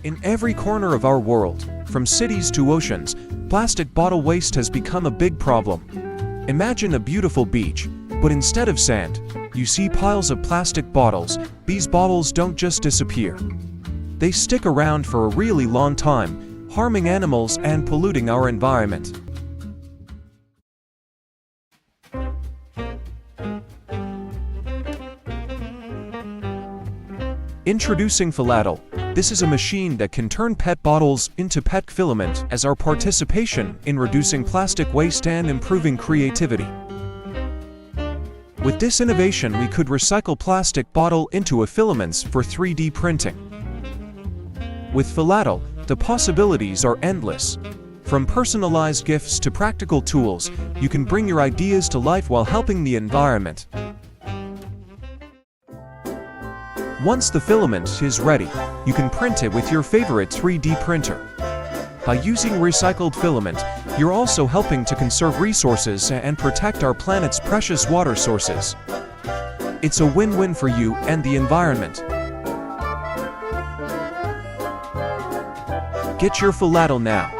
In every corner of our world, from cities to oceans, plastic bottle waste has become a big problem. Imagine a beautiful beach, but instead of sand, you see piles of plastic bottles. These bottles don't just disappear. They stick around for a really long time, harming animals and polluting our environment. Introducing Philatl. This is a machine that can turn PET bottles into PET filament as our participation in reducing plastic waste and improving creativity. With this innovation, we could recycle plastic bottle into a filaments for 3D printing. With Philatl, the possibilities are endless. From personalized gifts to practical tools, you can bring your ideas to life while helping the environment. Once the filament is ready, you can print it with your favorite 3D printer. By using recycled filament, you're also helping to conserve resources and protect our planet's precious water sources. It's a win-win for you and the environment. Get your Philatl now.